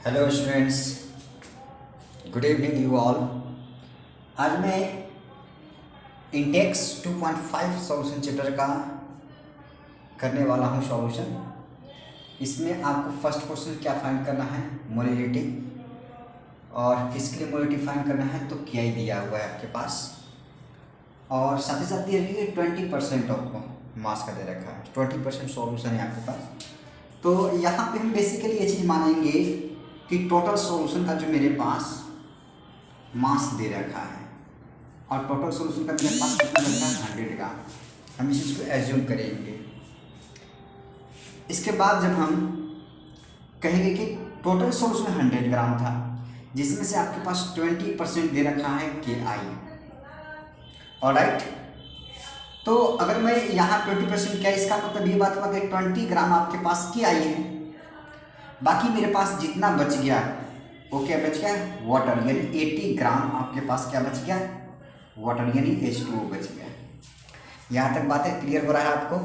Hello students, good evening you all. आज मैं Intex 2.5 solution chapter का करने वाला हूँ सॉल्यूशन। इसमें आपको फर्स्ट क्वेश्चन क्या फाइंड करना है, मोलिलिटी, और किसके लिए मोलिलिटी फाइंड करना है तो क्या ही दिया हुआ है आपके पास, और साथ ही साथ ये रखिए 20% आपको मार्क्स का दे रखा है, 20% सॉल्यूशन है आपके पास। तो यहाँ पे हम बेसिकली ये चीज़ मानेंगे कि टोटल सॉल्यूशन का जो मेरे पास मास दे रखा है और टोटल सॉल्यूशन का मेरे पास कितना रखा है 100 ग्राम, हम इस चीज़ को एज्यूम करेंगे। इसके बाद जब हम कहेंगे कि टोटल सॉल्यूशन 100 ग्राम था जिसमें से आपके पास 20% दे रखा है KI, ऑलराइट। तो अगर मैं यहाँ 20% क्या, इसका मतलब ये बात हुआ कि 20 ग्राम आपके पास KI है, बाकी मेरे पास जितना बच गया वो क्या बच गया, वाटर, यानी 80 ग्राम आपके पास क्या बच गया, वाटर यानी H2O बच गया। यहाँ तक बातें क्लियर हो रहा है आपको?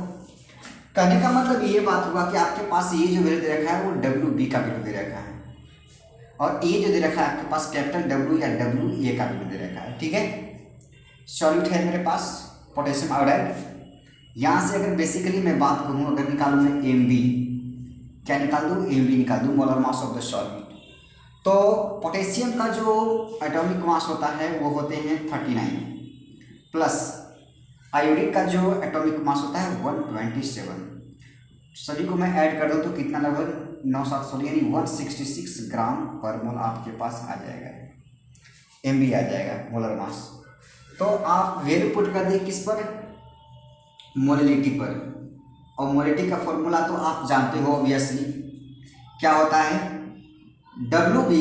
कहने का मतलब ये बात हुआ कि आपके पास ये जो वैल्यू दे रखा है वो WB का वैल्यू दे रखा है, और ये जो दे रखा है आपके पास कैपिटल W या WA का वैल्यू दे रखा है, ठीक है। सॉल्यूट है मेरे पास पोटेशियम आयोडाइड। यहाँ से अगर बेसिकली मैं बात करूँ, अगर निकालूँ मैं MB, क्या निकाल दूँ, MB निकाल दूँ, molar mass of the solute. तो पोटेशियम का जो एटॉमिक मास होता है वो होते हैं 39, प्लस आयोडीन का जो एटॉमिक मास होता है 127। सभी को मैं ऐड कर दूँ तो कितना, लगभग 9-7 यानी 166 ग्राम पर मोल आपके पास आ जाएगा, MB आ जाएगा मोलर मास। तो आप वैल्यू पुट कर दें किस पर, मोलिलिटी पर, और मोलिलिटी का फॉर्मूला तो आप जानते हो ऑब्वियसली, क्या होता है WB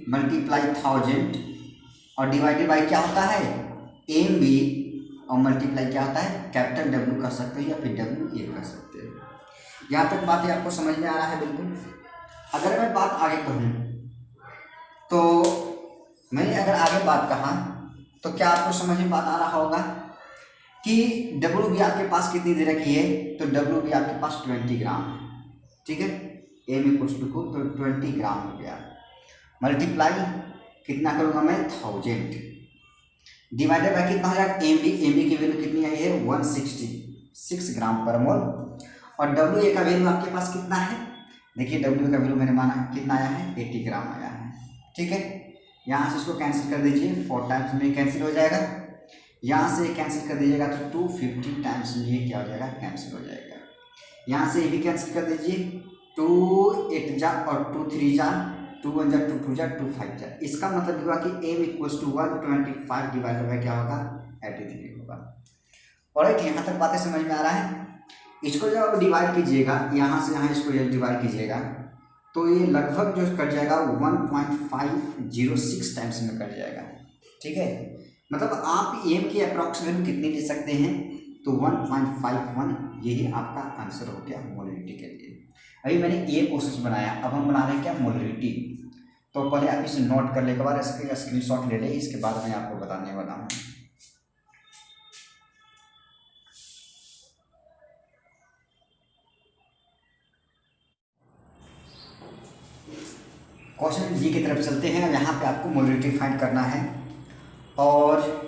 मल्टीप्लाई 1000 और डिवाइडेड बाई क्या होता है MB, और मल्टीप्लाई क्या होता है कैपिटल W कर सकते हैं या फिर WA कर सकते हैं। यहाँ तक बातें आपको समझ में आ रहा है बिल्कुल। अगर मैं बात आगे कहूँ तो मैंने अगर आगे बात कहा तो क्या आपको समझ में बात आ रहा होगा कि WB आपके पास कितनी दे रखी है, तो WB आपके पास 20 ग्राम है, ठीक है। M इक्वल्स टू तो 20 ग्राम हो गया, मल्टीप्लाई कितना करूँगा मैं 1000, डिवाइडेड बाई कितना हो जाएगा MB की वैल्यू कितनी आई है 166 ग्राम पर मोल, और WA का वैल्यू आपके पास कितना है, देखिए WA का वैल्यू मैंने माना कितना आया है 80 ग्राम आया है, ठीक है। यहाँ से इसको कैंसिल कर दीजिए, 4 टाइम्स में कैंसिल हो जाएगा, यहाँ से कैंसिल कर दीजिएगा तो 250 टाइम्स में ये क्या हो जाएगा, कैंसिल हो जाएगा। यहाँ से ये भी कैंसिल कर दीजिए, 2 8 जा और 2 3 जा, 2 1 जा, 2 2 जा, 2 5 जा। इसका मतलब हुआ कि M equals to 125 divided by क्या होगा 83 होगा। और यहाँ तक बातें समझ में आ रहा है। इसको जब आप डिवाइड कीजिएगा, यहाँ से यहाँ इसको जब डिवाइड कीजिएगा तो ये लगभग जो कट जाएगा 1.506 टाइम्स में कट जाएगा, ठीक है। मतलब आप M की अप्रॉक्स वैल्यू कितनी ले सकते हैं, तो 1.51, यही आपका आंसर हो गया मोलिलिटी के लिए। अभी मैंने ये क्वेश्चन बनाया, अब हम बना रहे हैं क्या, मोलिलिटी। तो पहले आप इसे नोट कर ले, एक बार इसका स्क्रीनशॉट ले लें, इसके बाद मैं आपको बताने वाला हूँ। क्वेश्चन जी की तरफ चलते हैं। यहाँ पे आपको मोलिलिटी फाइंड करना है, और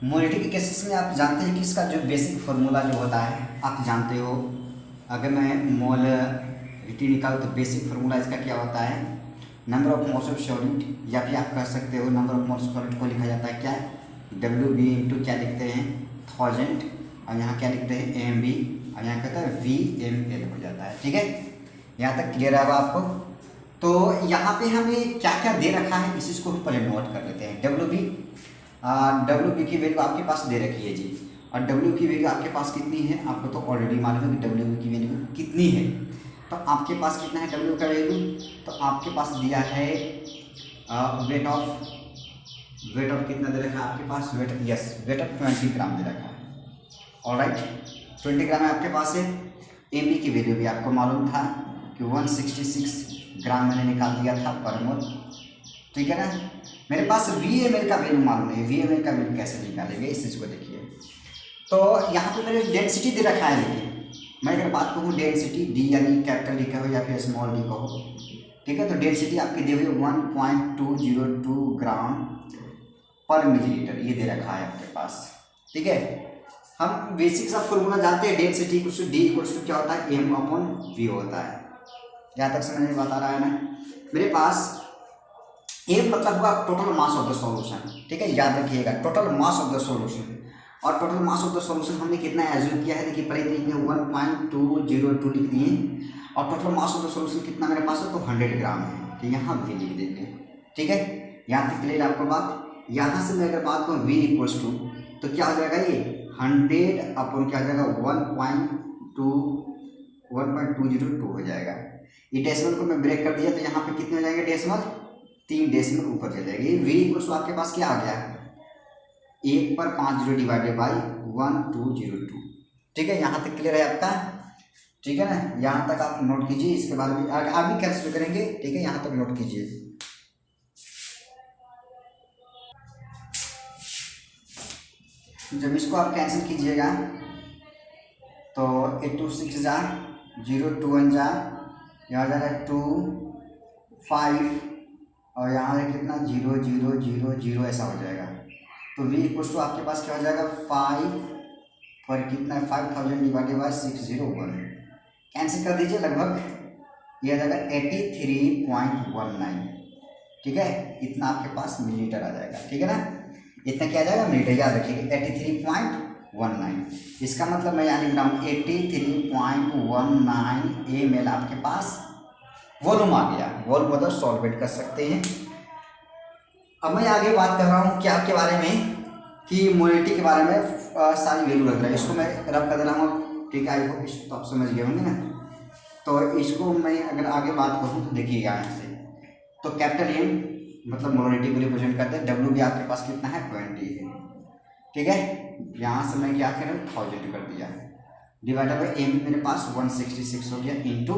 मोलिलिटी के केसेस में आप जानते हैं कि इसका जो बेसिक फार्मूला जो होता है आप जानते हो। अगर मैं मोलिलिटी निकालूँ तो बेसिक फार्मूला इसका क्या होता है, number of moles of solute, या फिर आप कह सकते हो number of moles of solute को लिखा जाता है क्या, WB इंटू क्या लिखते हैं 1000, और यहाँ क्या लिखते हैं MB, और यहाँ कहता है VML हो जाता है, ठीक है। यहाँ तक क्लियर है आपको? तो यहाँ पे हमें क्या क्या दे रखा है इस चीज़ को हम पहले नोट कर लेते हैं। WB की वैल्यू आपके पास दे रखी है जी, और W की वैल्यू आपके पास कितनी है, आपको तो ऑलरेडी मालूम है कि WB की वैल्यू कितनी है। तो आपके पास कितना है W का वैल्यू, तो आपके पास दिया है वेट ऑफ कितना दे रखा है आपके पास, वेट ऑफ 20 ग्राम दे रखा है, ऑलराइट 20 ग्राम है आपके पास है। MB की वैल्यू भी आपको मालूम था कि 166 ग्राम मैंने निकाल दिया था पर मोल, ठीक है ना। मेरे पास VML का वैल्यू मालूम है, VML का वैल्यू कैसे निकालेंगे इस चीज़ को देखिए। तो यहाँ पे मेरे डेंसिटी दे रखा है, देखिए मैं अगर बात कहूँ डेंसिटी D यानी कैपिटल D का हो या फिर स्मॉल d का हो, ठीक है। तो डेंसिटी आपकी दी हुई 1.202 ग्राम पर मिलीलीटर, ये दे रखा है आपके पास। ठीक है, हम बेसिक सा फॉर्मूला जानते हैं, डेंसिटी = D = क्या होता है, m/v होता है। यहाँ तक समझ में बात आ रहा है ना। मेरे पास M मतलब हुआ total mass of the solution. ठीक है, याद रखिएगा, total mass of the solution. और total mass of the solution हमने कितना एज्यूम किया है, देखिए पहले तरीके 1.202 लिख दिए, और total mass of the solution कितना मेरे पास है, तो 100 ग्राम है। तो यहाँ V लिख देंगे। ठीक है, यहाँ तक क्लियर आपको बात। यहाँ से मैं अगर बात करूँ V = तो क्या हो जाएगा, ये 100 अपन क्या हो जाएगा 1.202 हो जाएगा। ये डेसिमल को मैं ब्रेक कर दिया तो यहाँ पे कितने हो जाएंगे डेसिमल, 3 डेसिमल ऊपर चले जाएंगे। ये V = आपके पास क्या आ गया, 1/50 डिवाइडेड बाई 1202। ठीक है, यहाँ तक क्लियर है आपका। ठीक है ना, यहाँ तक आप नोट कीजिए, इसके बाद में आगे कैंसिल करेंगे। ठीक है, यहाँ तक नोट कीजिए। जब इसको आप कैंसिल कीजिएगा तो 8 2 6 जा 0 2 1 जा, यहाँ जाएगा 2 5 और यहाँ है कितना 0 0 0 0 ऐसा हो जाएगा। तो V = आपके पास क्या हो जाएगा 5 पर कितना है 5000 डिवाइडेड बाई 601, कैंसिल कर दीजिए, लगभग ये आ जाएगा 83.19। ठीक है, इतना आपके पास मिलीलीटर आ जाएगा। ठीक है ना, इतना क्या आ जाएगा मिलीलीटर, याद रखिएगा 83.19। इसका मतलब मैं यहाँ लिख रहा हूँ 83.19 ml आपके पास वॉल्यूम आ गया। वॉल्यूम मतलब सॉल्वेट कर सकते हैं। अब मैं आगे बात कर रहा हूँ क्या के बारे में, कि मोलिटी के बारे में सारी वैल्यू लग रहा है। इसको मैं रब कर दे रहा हूँ। ठीक है, आई होप इसको तो आप समझ गए होंगे ना। तो इसको मैं अगर आगे बात करूँ तो देखिएगा यहाँ से, तो कैपिटल M मतलब मोलिटी को रिप्रेजेंट करते हैं। W भी आपके पास कितना है 20 है। ठीक है, यहाँ से मैं क्या करूँ 1000 कर दिया, डिवाइडेड बाई M मेरे पास 166 हो गया, इंटू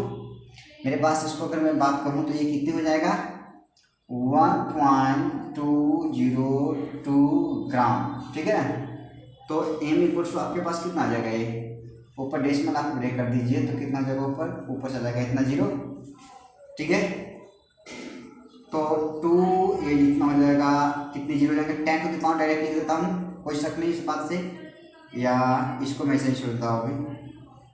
मेरे पास इसको अगर मैं बात करूँ तो ये कितने हो जाएगा 1.202 ग्राम। ठीक है, तो M = आपके पास कितना आ जाएगा, ये ऊपर डेसिमल आप ब्रेक कर दीजिए तो कितना जाएगा ऊपर चला जाएगा इतना 0। ठीक है, तो 2 ये जितना हो जाएगा कितने 0 हो जाएंगे 10 to the पावर डायरेक्ट लिख देता हूँ, कोई शक नहीं इस बात से, या इसको मैं ऐसे ही छोड़ता हूँ अभी।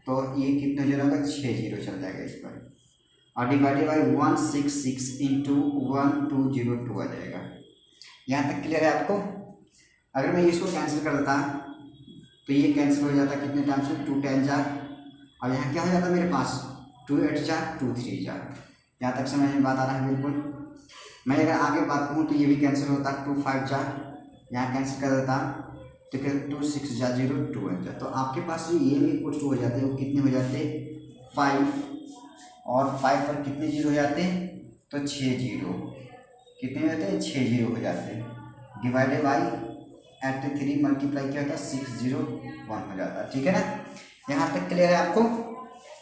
तो ये कितने 0 होगा 6 0 चल जाएगा इस पर, और डिवाइडेड बाई 166 इंटू 1202 आ जाएगा। यहाँ तक क्लियर है आपको। अगर मैं इसको कैंसिल कर देता तो ये कैंसिल हो जाता कितने टाइम से 2 10 जा, और यहाँ क्या हो जाता मेरे पास 2 8 जा 2 3 जा। यहाँ तक समझ में बात आ रहा है बिल्कुल। मैं अगर आगे बात करूँ तो ये भी कैंसिल होता 2 5 जा, यहाँ कैंसिल कर देता तो फिर 2 6 जा 0 2 1 जा। तो आपके पास जो ये भी कुछ हो जाते हैं वो कितने हो जाते 5, और 5 पर कितने 0 हो जाते हैं तो 6 0, कितने हो जाते हैं 6 0 हो जाते हैं, डिवाइडेड बाई 83 मल्टीप्लाई क्या होता है 601 हो जाता है। ठीक है ना, यहाँ तक क्लियर है आपको।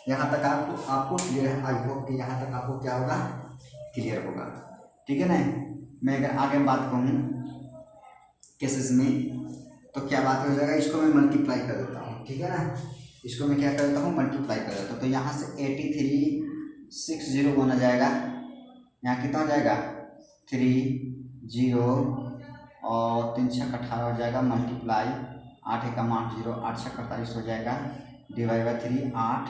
यहाँ तक आपको क्लियर है। आई होप कि यहाँ तक आपको क्या होगा क्लियर होगा। ठीक है ना, मैं अगर आगे बात कहूँ केसेस में तो क्या बात हो जाएगा, इसको मैं मल्टीप्लाई कर देता हूँ। ठीक है ना, इसको मैं क्या कर देता हूँ मल्टीप्लाई कर देता हूँ। तो यहाँ से 83,601 आ जाएगा, यहाँ कितना हो जाएगा 3 0 और 3 6 18 हो जाएगा, मल्टीप्लाई 8 1 8 0 8 6 48 हो जाएगा, डिवाइड बाई 3 8,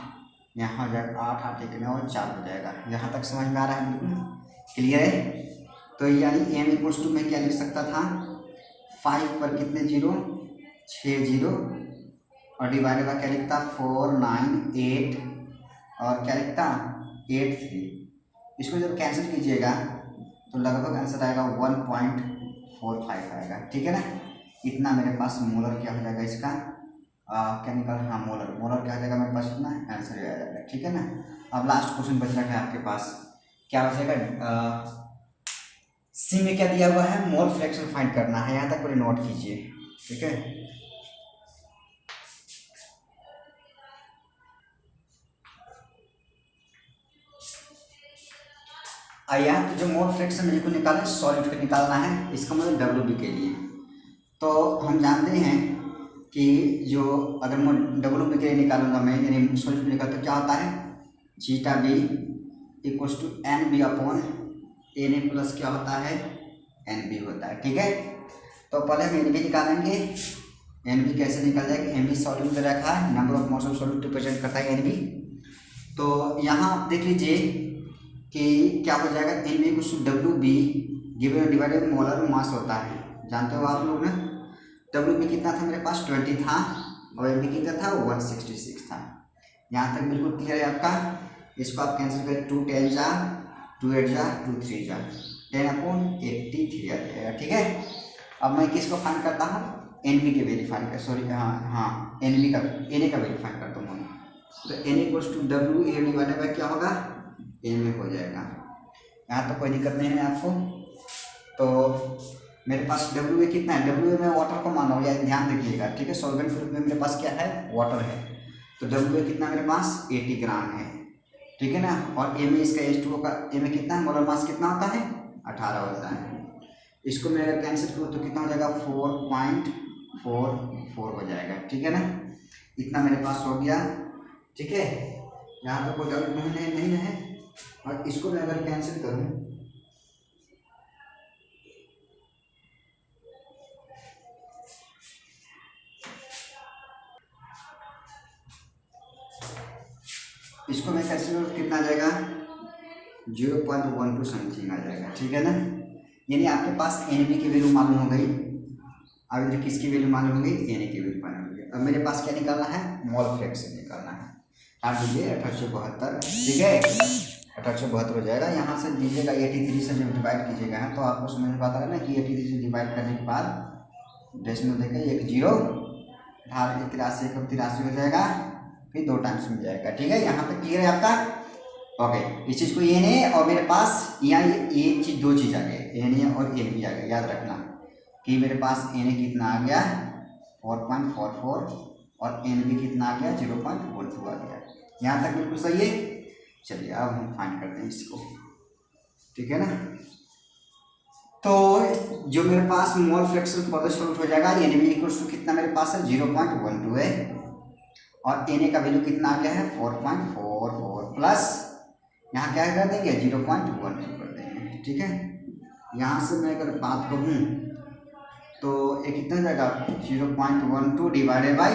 यहाँ हो जाएगा 8 8 1 9 4 हो जाएगा। यहाँ तक समझ में आ रहा है बिल्कुल क्लियर है। तो यानी M = मैं क्या लिख सकता था 5 पर कितने 0 6 0, और डिवाइडेड बाय क्या लिखता 4 9 8 और क्या लिखता 8 3। इसको जब कैंसिल कीजिएगा तो लगभग आंसर आएगा 1.45 आएगा। ठीक है ना, इतना मेरे पास मोलर क्या हो जाएगा इसका केमिकल, हाँ मोलर क्या हो जाएगा मेरे पास, इतना आंसर आ जाएगा। ठीक है ना, अब लास्ट क्वेश्चन बच रखा है आपके पास, क्या हो जाएगा सी में क्या दिया हुआ है मोल फ्रैक्शन फाइंड करना है। यहाँ तक पूरे नोट कीजिए। ठीक है, यहाँ जो मोल फ्रैक्शन मेरे को निकालना है सॉलिड को निकालना है, इसका मतलब WB के लिए। तो हम जानते हैं कि जो अगर मैं WB के लिए निकालूंगा मैं, यानी सॉलिड को निकाल तो क्या होता है zeta B equals to n b upon n a plus क्या होता है, एन बी होता है। ठीक है, तो पहले हम एन बी निकालेंगे। एन बी कैसे निकल जाएगा, एन बी सॉल्यूट में रखा है, number of moles of solute represent करता है एन बी। तो यहाँ आप देख लीजिए कि क्या हो जाएगा, एन बी इक्वल्स टू डब्ल्यू b given divided molar mass होता है, जानते हो आप लोग ना। डब्ल्यू बी कितना था मेरे पास 20 था और एन बी कितना था 166 था। यहाँ तक बिल्कुल क्लियर है आपका। इसको आप कैंसिल करें, 2 10 जा 2 8 जा 2 3 जा 10/83 आ जाएगा। ठीक है, अब मैं किसको फाइंड करता हूँ, एन बी के वेरीफाई कर, सॉरी हाँ एन बी का एन ए का वेरीफाई करता हूँ। तो एन इक्वल्स टू डब्ल्यू ए डिवाइडेड बाय क्या होगा, एन ए हो जाएगा। यहाँ तो कोई दिक्कत नहीं है आपको। तो मेरे पास डब्ल्यू ए कितना है, डब्ल्यू ए में वाटर को मानो, या ध्यान रखिएगा। ठीक है, सॉल्वेंट फ्लूइड में मेरे पास क्या है, वाटर है। तो डब्ल्यू ए कितना मेरे पास 80 ग्राम है। ठीक है ना, और ए में इसका H2O का ए में कितना है, मोलर मास कितना होता है 18 होता है। इसको मैं अगर कैंसिल करूँ तो कितना हो जाएगा 4.44 हो जाएगा। ठीक है ना, इतना मेरे पास हो गया। ठीक है, यहाँ तो कोई डाउट नहीं है। और इसको मैं अगर कैंसिल करूँ इसको मैं कैंसिल करूँ कितना आ जाएगा 0.12 समथिंग आ जाएगा। ठीक है ना, यानी आपके पास एन बी की वैल्यू मालूम हो गई। अब इधर किसकी वैल्यू मालूम हो गई, एन ए की वैल्यू मालूम हो गई। अब मेरे पास क्या निकालना है, मोल फ्रैक्शन निकालना है। काट दीजिए 1872। ठीक है, 1872 हो जाएगा। यहाँ से दीजिएगा 83 से जब डिवाइड कीजिएगा तो आपको समझ में आता है ना कि 83 से डिवाइड करने के बाद डेसिमल देखें 1 0 ढाल 83 हो जाएगा, फिर 2 टाइम्स मिल जाएगा। ठीक है, यहाँ तक क्लियर है आपका। ओके, इस चीज़ को एन ए और मेरे पास यहाँ ये चीज़ 2 चीज़ आ गई, एन ए और एन बी आ गया। याद रखना कि मेरे पास एन ए कितना आ गया 4.44 और एन बी कितना आ गया 0.12 आ गया। यहाँ तक बिल्कुल सही है। चलिए अब हम फाइंड करते हैं इसको। ठीक है ना, तो जो मेरे पास mole fraction for the solute हो जाएगा, एन बी इक्वल्स टू कितना मेरे पास है 0.12 है और एन ए का वैल्यू कितना आ गया है 4.44 प्लस यहाँ क्या कर देंगे 0.12 कर देंगे। ठीक है, यहाँ से मैं अगर बात करूँ तो ये कितना जाएगा 0.12 डिवाइडेड बाई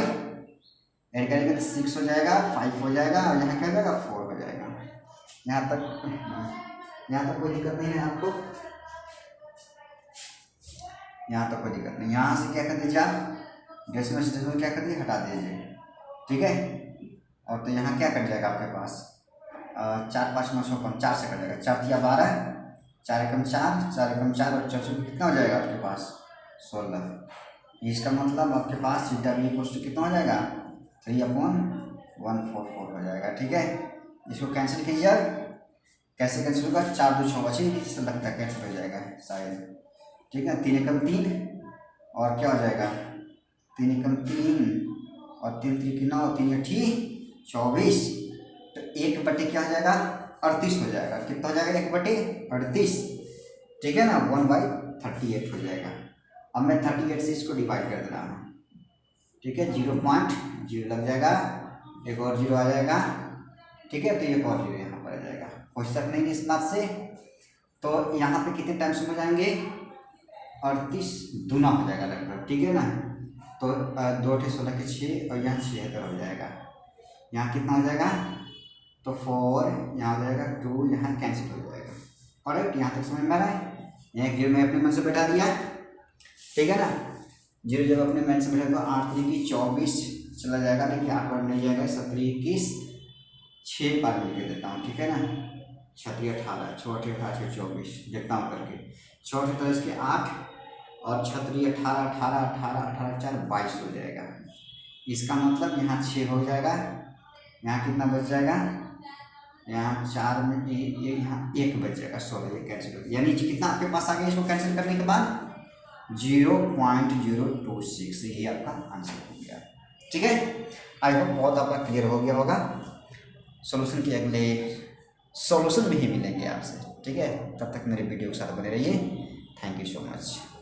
ऐड करेंगे तो 6 हो जाएगा, 5 हो जाएगा और यहाँ क्या हो जाएगा 4 हो जाएगा। यहाँ तक कोई दिक्कत नहीं है आपको, यहाँ तक कोई दिक्कत नहीं। यहाँ से क्या कर दीजिए आप डेसिमल क्या कर दीजिए हटा दीजिए। ठीक है, और तो यहाँ क्या कट जाएगा आपके पास 4 5 9 4 से कट जाएगा, 4 या 12 4 एकम 4 और 4 कितना हो जाएगा आपके पास 16। इसका मतलब आपके पास थीटा बी इक्वल्स टू कितना हो जाएगा 3/144 हो जाएगा। ठीक है, इसको कैंसिल कीजिए। कैसे कैंसिल होगा 4 2 6 बचे, इससे लगता है कैंसिल हो जाएगा शायद। ठीक है, 3 एकम 3 और क्या हो जाएगा 3 एकम 3 और 3 3 की 9 3 8 24। तो 1/, क्या हो जाएगा 38 हो जाएगा। कितना हो जाएगा 1/38। ठीक है ना, 1/38 हो जाएगा। अब मैं 38 से इसको डिवाइड कर दे रहा हूँ। ठीक है, 0.0 लग जाएगा, एक और 0 आ जाएगा। ठीक है, तो एक और 0 यहाँ पर आ जाएगा। कोई शक नहीं इस बात से। तो यहाँ पे कितने टाइम्स हो जाएंगे 38 दूना हो जाएगा लगभग। ठीक है ना, तो 2 16 के 6 और यहाँ 76 हो जाएगा। यहाँ कितना हो जाएगा तो 4 यहाँ हो जाएगा 2, यहाँ कैंसिल हो जाएगा। करेक्ट, यहाँ तक समझ में आ रहा है। यहाँ 0 मैं अपने मन से बैठा दिया। ठीक है ना, 0 जब अपने मन से बैठा तो 8 3 की 24 चला जाएगा, लेकिन 8 बार नहीं जाएगा, 17 21 6 बार मिल के देता हूँ। ठीक है ना, 6 18 6 18 24 देखता हूँ करके 6 18 के 8 और 6 18 18 18 18 4 22 हो जाएगा। इसका मतलब यहाँ 6 हो जाएगा, यहाँ कितना बच जाएगा यहाँ 4 में ये यहाँ 1 बच जाएगा। 16 ये कैंसिल हो गया, यानी कितना आपके पास आ गया इसको कैंसिल करने के बाद 0.026। ये आपका आंसर हो गया। ठीक है, आई होप बहुत आपका क्लियर हो गया होगा। सॉल्यूशन के अगले सॉल्यूशन में ही मिलेंगे आपसे। ठीक है, तब तक मेरे वीडियो के साथ बने रहिए। Thank you so much.